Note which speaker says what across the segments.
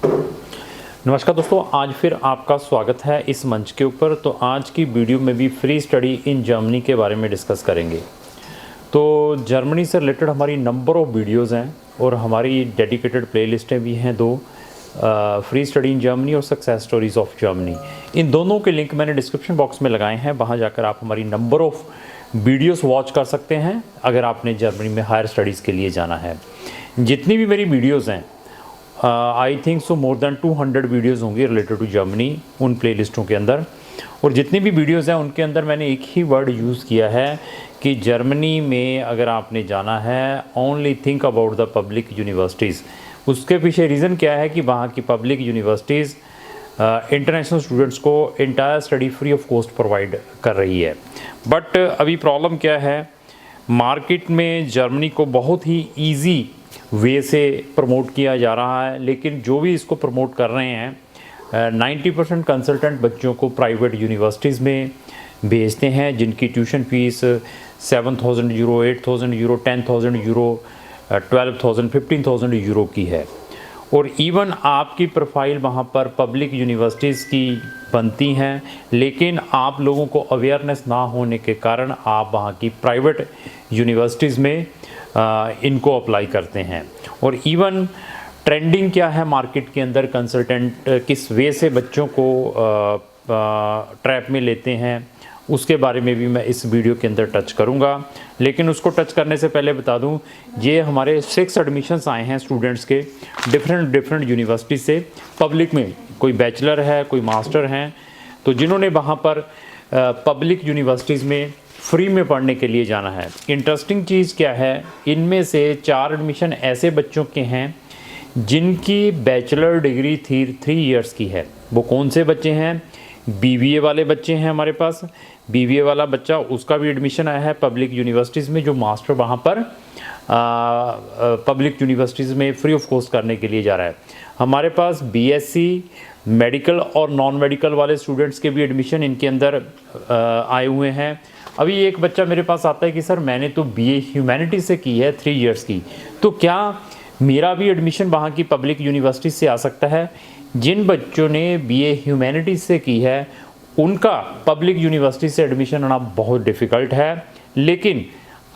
Speaker 1: नमस्कार दोस्तों, आज फिर आपका स्वागत है इस मंच के ऊपर। तो आज की वीडियो में भी फ्री स्टडी इन जर्मनी के बारे में डिस्कस करेंगे। तो जर्मनी से रिलेटेड हमारी नंबर ऑफ़ वीडियोज़ हैं और हमारी डेडिकेटेड प्लेलिस्टें भी हैं दो, फ्री स्टडी इन जर्मनी और सक्सेस स्टोरीज़ ऑफ जर्मनी। इन दोनों के लिंक मैंने डिस्क्रिप्शन बॉक्स में लगाए हैं, वहाँ जाकर आप हमारी नंबर ऑफ़ वीडियोस वॉच कर सकते हैं अगर आपने जर्मनी में हायर स्टडीज़ के लिए जाना है। जितनी भी मेरी वीडियोज़ हैं, I think so more than 200 videos होंगी रिलेटेड टू जर्मनी उन प्लेलिस्टों के अंदर। और जितनी भी वीडियोस हैं उनके अंदर मैंने एक ही वर्ड यूज़ किया है कि जर्मनी में अगर आपने जाना है, only think about the public universities. उसके पीछे रीज़न क्या है कि वहाँ की पब्लिक यूनिवर्सिटीज़ इंटरनेशनल स्टूडेंट्स को entire study free of cost provide कर रही है। बट अभी प्रॉब्लम क्या है, मार्केट में जर्मनी को बहुत ही ईजी वे से प्रमोट किया जा रहा है, लेकिन जो भी इसको प्रमोट कर रहे हैं 90% कंसल्टेंट बच्चों को प्राइवेट यूनिवर्सिटीज़ में भेजते हैं, जिनकी tuition fees 7,000 euro, 8,000 euro, 10,000 euro, 12,000, 15,000 euro की है। और इवन आपकी प्रोफाइल वहाँ पर पब्लिक यूनिवर्सिटीज़ की बनती हैं, लेकिन आप लोगों को अवेयरनेस ना होने के कारण आप वहाँ की प्राइवेट यूनिवर्सिटीज़ में इनको अप्लाई करते हैं। और इवन ट्रेंडिंग क्या है मार्केट के अंदर, कंसल्टेंट किस वे से बच्चों को ट्रैप में लेते हैं, उसके बारे में भी मैं इस वीडियो के अंदर टच करूंगा। लेकिन उसको टच करने से पहले बता दूं, ये हमारे 6 एडमिशन्स आए हैं स्टूडेंट्स के डिफरेंट यूनिवर्सिटी से। पब्लिक में कोई बैचलर है, कोई मास्टर हैं, तो जिन्होंने वहाँ पर पब्लिक यूनिवर्सिटीज़ में फ्री में पढ़ने के लिए जाना है। इंटरेस्टिंग चीज़ क्या है, इनमें से 4 एडमिशन ऐसे बच्चों के हैं जिनकी बैचलर डिग्री 3 इयर्स की है। वो कौन से बच्चे हैं? बीबीए वाले बच्चे हैं हमारे पास। बीबीए वाला बच्चा, उसका भी एडमिशन आया है पब्लिक यूनिवर्सिटीज़ में, जो मास्टर वहाँ पर पब्लिक यूनिवर्सिटीज़ में फ्री ऑफ कॉस्ट करने के लिए जा रहा है। हमारे पास बीएससी मेडिकल और नॉन मेडिकल वाले स्टूडेंट्स के भी एडमिशन इनके अंदर आए हुए हैं। अभी एक बच्चा मेरे पास आता है कि सर मैंने तो बीए ह्यूमैनिटी से की है 3 इयर्स की, तो क्या मेरा भी एडमिशन वहाँ की पब्लिक यूनिवर्सिटी से आ सकता है? जिन बच्चों ने बीए ह्यूमैनिटी से की है उनका पब्लिक यूनिवर्सिटी से एडमिशन आना बहुत डिफ़िकल्ट है। लेकिन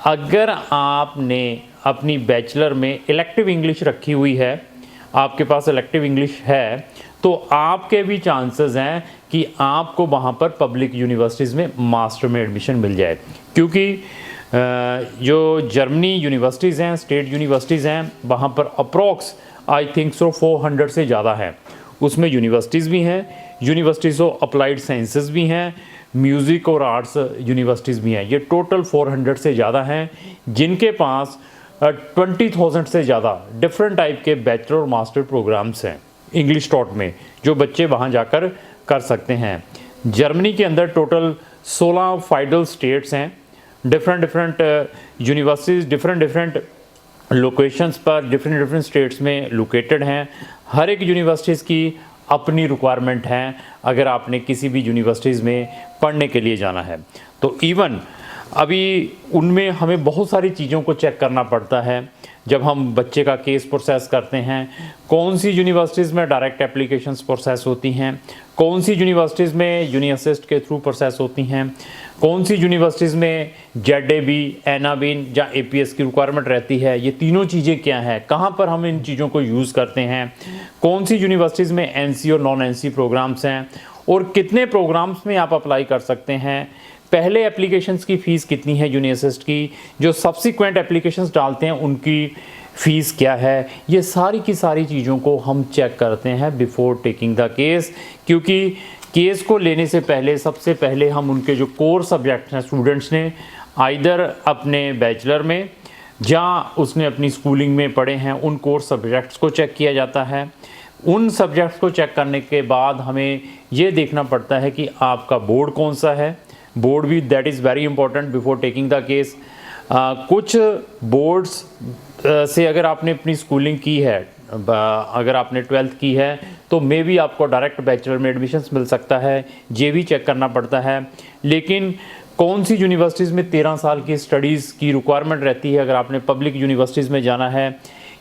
Speaker 1: अगर आपने अपनी बैचलर में इलेक्टिव इंग्लिश रखी हुई है, आपके पास इलेक्टिव इंग्लिश है, तो आपके भी चांसेस हैं कि आपको वहाँ पर पब्लिक यूनिवर्सिटीज़ में मास्टर में एडमिशन मिल जाए। क्योंकि जो जर्मनी यूनिवर्सिटीज़ हैं, स्टेट यूनिवर्सिटीज़ हैं, वहाँ पर अप्रॉक्स आई थिंक सो 400 से ज़्यादा है। उसमें यूनिवर्सिटीज़ भी हैं, यूनिवर्सिटीज़ ऑफ अप्लाइड साइंसेस भी हैं, म्यूज़िक और आर्ट्स यूनिवर्सिटीज़ भी हैं। ये टोटल 400 से ज़्यादा हैं जिनके पास 20,000 से ज़्यादा डिफरेंट टाइप के बैचलर और मास्टर प्रोग्राम्स हैं इंग्लिश टॉट में, जो बच्चे वहाँ जाकर कर सकते हैं। जर्मनी के अंदर टोटल 16 फेडरल स्टेट्स हैं, डिफरेंट यूनिवर्सिटीज़ डिफरेंट लोकेशंस पर डिफरेंट स्टेट्स में लोकेटेड हैं। हर एक यूनिवर्सिटीज़ की अपनी रिक्वायरमेंट है अगर आपने किसी भी यूनिवर्सिटीज़ में पढ़ने के लिए जाना है। तो इवन अभी उनमें हमें बहुत सारी चीज़ों को चेक करना पड़ता है जब हम बच्चे का केस प्रोसेस करते हैं। कौन सी यूनिवर्सिटीज़ में डायरेक्ट एप्लीकेशंस प्रोसेस होती हैं, कौन सी यूनिवर्सिटीज़ में यूनिअसिस्ट के थ्रू प्रोसेस होती हैं, कौन सी यूनिवर्सिटीज़ में जेडएबी, एनाबिन या एपीएस की रिक्वायरमेंट रहती है। ये तीनों चीज़ें क्या हैं, कहाँ पर हम इन चीज़ों को यूज़ करते हैं, कौन सी यूनिवर्सिटीज़ में एनसी और नॉन एनसी प्रोग्राम्स हैं, और कितने प्रोग्राम्स में आप अप्लाई कर सकते हैं, पहले एप्लीकेशंस की फ़ीस कितनी है यूनिअसिस्ट की, जो सब्सिक्वेंट एप्लीकेशंस डालते हैं उनकी फ़ीस क्या है। ये सारी की सारी चीज़ों को हम चेक करते हैं बिफोर टेकिंग द केस। क्योंकि केस को लेने से पहले सबसे पहले हम उनके जो कोर सब्जेक्ट्स हैं स्टूडेंट्स ने आइदर अपने बैचलर में जहाँ उसने अपनी स्कूलिंग में पढ़े हैं, उन कोर सब्जेक्ट्स को चेक किया जाता है। उन सब्जेक्ट्स को चेक करने के बाद हमें ये देखना पड़ता है कि आपका बोर्ड कौन सा है। बोर्ड भी that is very important before taking the case. कुछ बोर्ड्स से अगर आपने अपनी स्कूलिंग की है, अगर आपने 12th की है, तो मे भी आपको डायरेक्ट बैचलर में एडमिशन्स मिल सकता है, ये भी चेक करना पड़ता है। लेकिन कौन सी यूनिवर्सिटीज़ में 13 साल की स्टडीज़ की रिक्वायरमेंट रहती है अगर आपने पब्लिक यूनिवर्सिटीज़ में जाना है,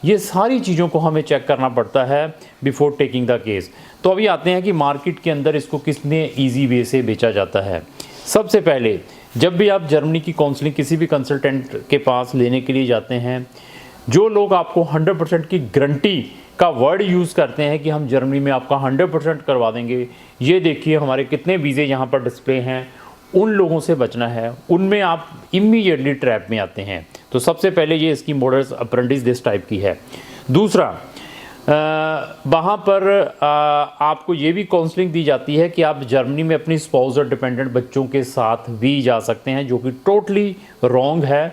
Speaker 1: ये सारी चीज़ों को हमें चेक करना पड़ता है बिफोर टेकिंग द केस। तो अभी आते हैं कि मार्केट के अंदर इसको कितने ईजी वे से बेचा जाता है। सबसे पहले जब भी आप जर्मनी की काउंसलिंग किसी भी कंसल्टेंट के पास लेने के लिए जाते हैं, जो लोग आपको 100% की गारंटी का वर्ड यूज़ करते हैं कि हम जर्मनी में आपका 100% करवा देंगे, ये देखिए हमारे कितने वीज़े यहाँ पर डिस्प्ले हैं, उन लोगों से बचना है, उनमें आप इमीडिएटली ट्रैप में आते हैं। तो सबसे पहले ये इसकी मॉडल्स अप्रेंटिस दिस टाइप की है। दूसरा, वहाँ पर आपको ये भी काउंसलिंग दी जाती है कि आप जर्मनी में अपनी स्पाउस और डिपेंडेंट बच्चों के साथ भी जा सकते हैं, जो कि टोटली रॉन्ग है।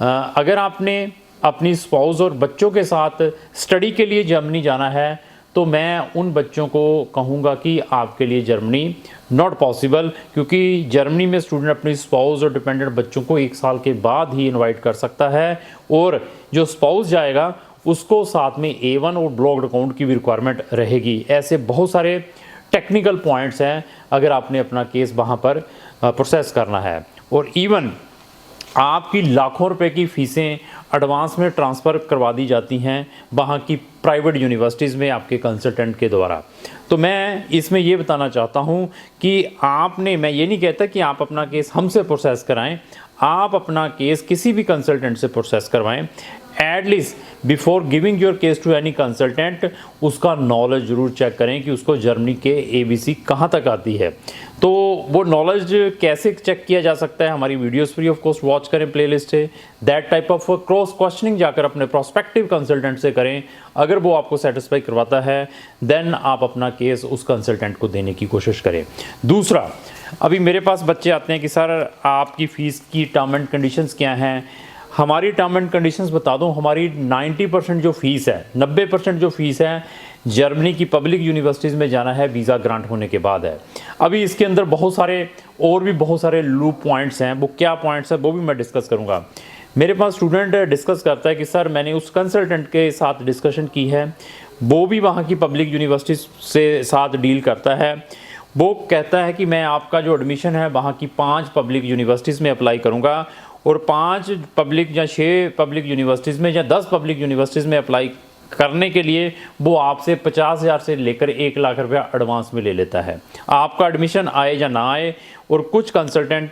Speaker 1: अगर आपने अपनी स्पाउस और बच्चों के साथ स्टडी के लिए जर्मनी जाना है तो मैं उन बच्चों को कहूँगा कि आपके लिए जर्मनी नॉट पॉसिबल, क्योंकि जर्मनी में स्टूडेंट अपनी स्पाउस और डिपेंडेंट बच्चों को 1 साल के बाद ही इनवाइट कर सकता है, और जो स्पाउस जाएगा उसको साथ में A1 और ब्लॉक्ड अकाउंट की भी रिक्वायरमेंट रहेगी। ऐसे बहुत सारे टेक्निकल पॉइंट्स हैं अगर आपने अपना केस वहाँ पर प्रोसेस करना है। और इवन आपकी लाखों रुपए की फ़ीसें एडवांस में ट्रांसफ़र करवा दी जाती हैं वहाँ की प्राइवेट यूनिवर्सिटीज़ में आपके कंसल्टेंट के द्वारा। तो मैं इसमें ये बताना चाहता हूँ कि आपने, मैं ये नहीं कहता कि आप अपना केस हमसे प्रोसेस कराएं, आप अपना केस किसी भी कंसल्टेंट से प्रोसेस करवाएं। At least before giving your case to any consultant उसका नॉलेज ज़रूर चेक करें कि उसको जर्मनी के ABC कहाँ तक आती है। तो वो नॉलेज कैसे चेक किया जा सकता है, हमारी videos free of cost watch करें, प्लेलिस्ट है। That type of cross questioning जाकर अपने प्रोस्पेक्टिव कंसल्टेंट से करें। अगर वो आपको सेटिस्फाई करवाता है देन आप अपना केस उस कंसल्टेंट को देने की कोशिश करें। दूसरा, अभी मेरे पास बच्चे आते हैं कि सर आपकी फ़ीस की टर्म एंड कंडीशंस क्या हैं। हमारी टर्म एंड कंडीशंस बता दूं, हमारी 90% जो फ़ीस है, 90% जो फ़ीस है जर्मनी की पब्लिक यूनिवर्सिटीज़ में जाना है वीज़ा ग्रांट होने के बाद है। अभी इसके अंदर बहुत सारे लूप पॉइंट्स हैं, वो क्या पॉइंट्स हैं वो भी मैं डिस्कस करूँगा। मेरे पास स्टूडेंट डिस्कस करता है कि सर मैंने उस कंसल्टेंट के साथ डिस्कशन की है, वो भी वहाँ की पब्लिक यूनिवर्सिटीज़ से साथ डील करता है। वो कहता है कि मैं आपका जो एडमिशन है वहाँ की 5 पब्लिक यूनिवर्सिटीज़ में अप्लाई करूँगा, और 5 पब्लिक या 6 पब्लिक यूनिवर्सिटीज़ में या 10 पब्लिक यूनिवर्सिटीज़ में अप्लाई करने के लिए वो आपसे 50,000 से लेकर 1 लाख रुपया एडवांस में ले लेता है। आपका एडमिशन आए या ना आए, और कुछ कंसल्टेंट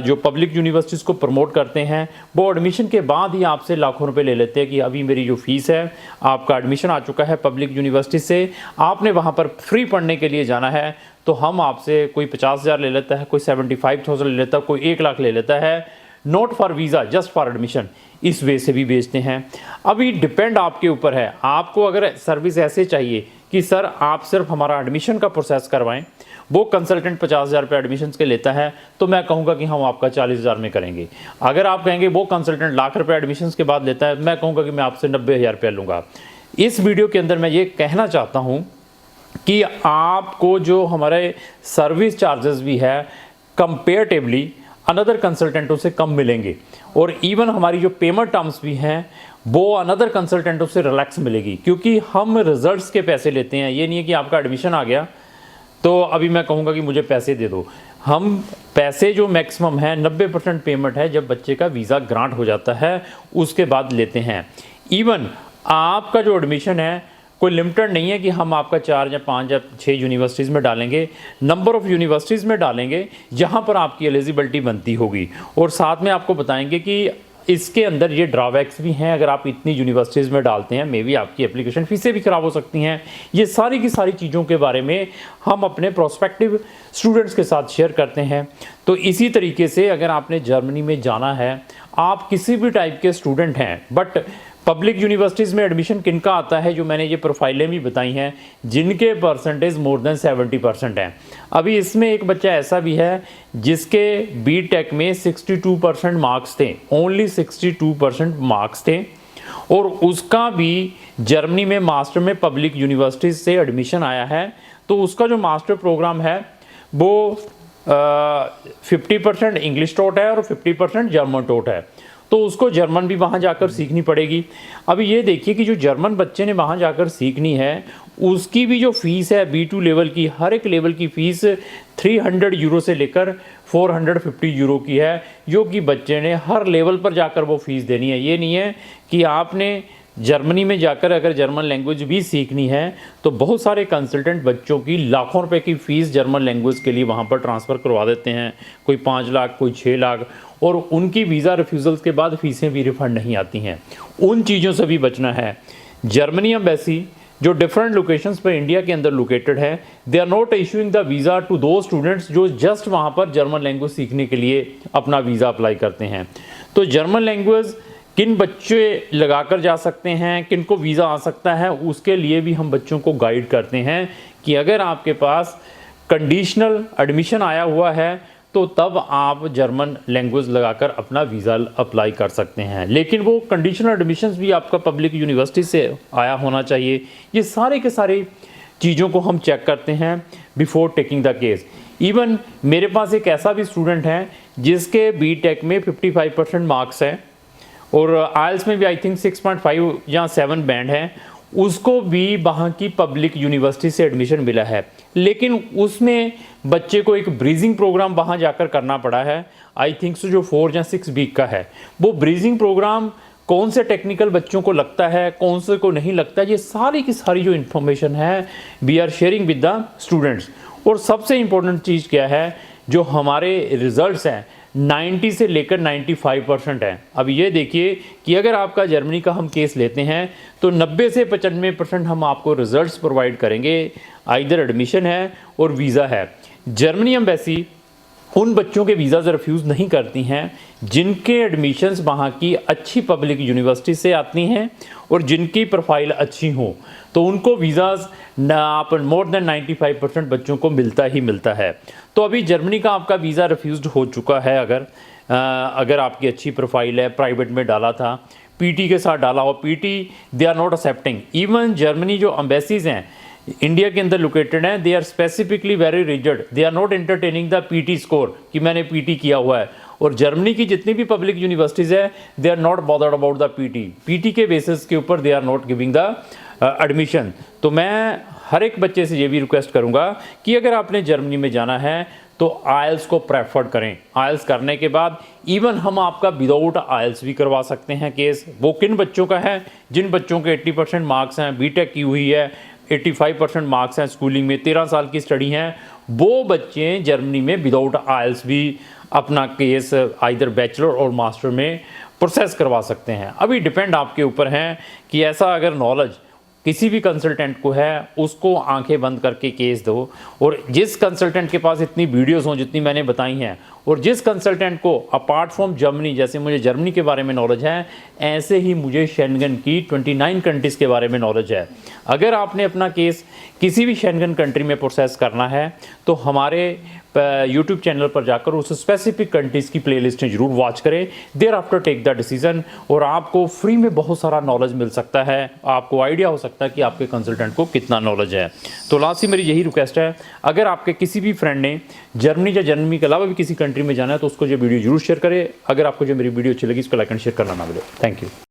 Speaker 1: जो पब्लिक यूनिवर्सिटीज़ को प्रमोट करते हैं वो एडमिशन के बाद ही आपसे लाखों रुपए ले लेते हैं कि अभी मेरी जो फ़ीस है, आपका एडमिशन आ चुका है पब्लिक यूनिवर्सिटी से, आपने वहाँ पर फ्री पढ़ने के लिए जाना है, तो हम आपसे कोई 50,000 ले लेता है, कोई 75,000 ले लेता है, कोई 1 लाख ले लेता है, not for visa just for admission. इस वे से भी बेचते हैं। अभी डिपेंड आपके ऊपर है, आपको अगर सर्विस ऐसे चाहिए कि सर आप सिर्फ हमारा एडमिशन का प्रोसेस करवाएं, वो कंसल्टेंट 50,000 रुपये एडमिशन के लेता है, तो मैं कहूँगा कि हम आपका 40,000 में करेंगे। अगर आप कहेंगे वो कंसल्टेंट लाख रुपये एडमिशन के बाद लेता है, मैं कहूँगा कि मैं आपसे 90,000 रुपया लूँगा। इस वीडियो के अंदर मैं ये कहना चाहता हूँ कि आपको जो हमारे सर्विस चार्जेस भी है कंपेरेटिवली अनदर कंसल्टेंटों से कम मिलेंगे, और इवन हमारी जो पेमेंट टर्म्स भी हैं वो अनदर कंसल्टेंटों से रिलैक्स मिलेगी, क्योंकि हम रिजल्ट्स के पैसे लेते हैं। ये नहीं है कि आपका एडमिशन आ गया तो अभी मैं कहूँगा कि मुझे पैसे दे दो। हम पैसे जो मैक्सिमम है 90% पेमेंट है जब बच्चे का वीज़ा ग्रांट हो जाता है, उसके बाद लेते हैं। इवन आपका जो एडमिशन है कोई लिमिटेड नहीं है कि हम आपका 4 या 5 या 6 यूनिवर्सिटीज़ में डालेंगे, नंबर ऑफ़ यूनिवर्सिटीज़ में डालेंगे जहां पर आपकी एलिजिबिलिटी बनती होगी। और साथ में आपको बताएंगे कि इसके अंदर ये ड्रॉबैक्स भी हैं, अगर आप इतनी यूनिवर्सिटीज़ में डालते हैं मे बी आपकी एप्लीकेशन फीसें भी ख़राब हो सकती हैं। ये सारी की सारी चीज़ों के बारे में हम अपने प्रोस्पेक्टिव स्टूडेंट्स के साथ शेयर करते हैं। तो इसी तरीके से अगर आपने जर्मनी में जाना है, आप किसी भी टाइप के स्टूडेंट हैं, बट पब्लिक यूनिवर्सिटीज़ में एडमिशन किनका आता है, जो मैंने ये प्रोफाइलें भी बताई हैं, जिनके परसेंटेज मोर देन 70% हैं। अभी इसमें एक बच्चा ऐसा भी है जिसके बीटेक में 62% मार्क्स थे, ओनली 62% मार्क्स थे, और उसका भी जर्मनी में मास्टर में पब्लिक यूनिवर्सिटीज़ से एडमिशन आया है। तो उसका जो मास्टर प्रोग्राम है वो 50% इंग्लिश टॉट है और 50% जर्मन टॉट है, तो उसको जर्मन भी वहाँ जाकर सीखनी पड़ेगी। अभी ये देखिए कि जो जर्मन बच्चे ने वहाँ जाकर सीखनी है उसकी भी जो फ़ीस है B2 लेवल की, हर एक लेवल की फ़ीस 300 यूरो से लेकर 450 यूरो की है, जो कि बच्चे ने हर लेवल पर जाकर वो फ़ीस देनी है। ये नहीं है कि आपने जर्मनी में जाकर अगर जर्मन लैंग्वेज भी सीखनी है तो बहुत सारे कंसल्टेंट बच्चों की लाखों रुपए की फ़ीस जर्मन लैंग्वेज के लिए वहाँ पर ट्रांसफ़र करवा देते हैं, कोई 5 लाख, कोई 6 लाख, और उनकी वीज़ा रिफ्यूज़ल्स के बाद फ़ीसें भी रिफ़ंड नहीं आती हैं। उन चीज़ों से भी बचना है। जर्मनी एम्बेसी जो डिफरेंट लोकेशंस पर इंडिया के अंदर लोकेटेड है, they are not issuing the visa to दो स्टूडेंट्स जो जस्ट वहाँ पर जर्मन लैंग्वेज सीखने के लिए अपना वीज़ा अप्लाई करते हैं। तो जर्मन लैंग्वेज किन बच्चे लगाकर जा सकते हैं, किन को वीज़ा आ सकता है, उसके लिए भी हम बच्चों को गाइड करते हैं कि अगर आपके पास कंडीशनल एडमिशन आया हुआ है तो तब आप जर्मन लैंग्वेज लगाकर अपना वीज़ा अप्लाई कर सकते हैं। लेकिन वो कंडीशनल एडमिशन्स भी आपका पब्लिक यूनिवर्सिटी से आया होना चाहिए। ये सारे के सारे चीज़ों को हम चेक करते हैं before taking the case. Even मेरे पास एक ऐसा भी स्टूडेंट है जिसके बीटेक में 55% मार्क्स हैं और आइल्स में भी आई थिंक 6.5 या 7 बैंड है, उसको भी वहाँ की पब्लिक यूनिवर्सिटी से एडमिशन मिला है, लेकिन उसमें बच्चे को एक ब्रीजिंग प्रोग्राम वहाँ जाकर करना पड़ा है। आई थिंक जो 4 या 6 वीक का है। वो ब्रीजिंग प्रोग्राम कौन से टेक्निकल बच्चों को लगता है, कौन से को नहीं लगता, ये सारी की सारी जो इन्फॉर्मेशन है we are sharing with the students. और सबसे इम्पोर्टेंट चीज़ क्या है, जो हमारे रिजल्ट्स हैं 90 से लेकर 95% है। अब ये देखिए कि अगर आपका जर्मनी का हम केस लेते हैं तो 90 से 95% हम आपको रिजल्ट्स प्रोवाइड करेंगे, आइदर एडमिशन है और वीज़ा है। जर्मनी एम्बेसी उन बच्चों के वीज़ाज़ रिफ्यूज़ नहीं करती हैं जिनके एडमिशन्स वहाँ की अच्छी पब्लिक यूनिवर्सिटी से आती हैं और जिनकी प्रोफाइल अच्छी हो, तो उनको वीज़ाज़ आप मोर देन 95% बच्चों को मिलता ही मिलता है। तो अभी जर्मनी का आपका वीज़ा रिफ्यूज़ड हो चुका है अगर आपकी अच्छी प्रोफाइल है, प्राइवेट में डाला था, पीटी के साथ डाला हो, PT they are not accepting. Even Germany जो एम्बेसीज़ हैं इंडिया के अंदर लोकेटेड हैं, they are specifically very rigid, they are not entertaining the PT score कि मैंने पीटी किया हुआ है। और जर्मनी की जितनी भी पब्लिक यूनिवर्सिटीज़ है they are not bothered about the PT के बेसिस के ऊपर they are not giving the admission. तो मैं हर एक बच्चे से ये भी रिक्वेस्ट करूँगा कि अगर आपने जर्मनी में जाना है तो आइल्स को प्रेफर करें। आइल्स करने के बाद इवन हम आपका विदाउट आइल्स भी करवा सकते हैं केस। वो किन बच्चों का है, जिन बच्चों के 80% मार्क्स हैं, बीटेक की हुई है, 85% मार्क्स हैं, स्कूलिंग में 13 साल की स्टडी हैं, वो बच्चे जर्मनी में विदाउट आइल्स भी अपना केस आइदर बैचलर और मास्टर में प्रोसेस करवा सकते हैं। अभी डिपेंड आपके ऊपर है कि ऐसा अगर नॉलेज किसी भी कंसल्टेंट को है उसको आंखें बंद करके केस दो। और जिस कंसल्टेंट के पास इतनी वीडियोस हों जितनी मैंने बताई हैं, और जिस कंसल्टेंट को अपार्ट फ्रॉम जर्मनी, जैसे मुझे जर्मनी के बारे में नॉलेज है, ऐसे ही मुझे शेंगन की 29 कंट्रीज़ के बारे में नॉलेज है। अगर आपने अपना केस किसी भी शेंगन कंट्री में प्रोसेस करना है तो हमारे यूट्यूब चैनल पर जाकर उस स्पेसिफिक कंट्रीज़ की प्लेलिस्टें जरूर वॉच करें, thereafter take the decision. और आपको फ्री में बहुत सारा नॉलेज मिल सकता है, आपको आइडिया हो सकता है कि आपके कंसल्टेंट को कितना नॉलेज है। तो लास्ट ही मेरी यही रिक्वेस्ट है, अगर आपके किसी भी फ्रेंड ने जर्मनी या जर्मनी के अलावा भी किसी कंट्री में जाना है तो उसको ये वीडियो जरूर शेयर करें। अगर आपको जो मेरी वीडियो अच्छी लगी इसको लाइक एंड शेयर करना ना भूलें। Thank you.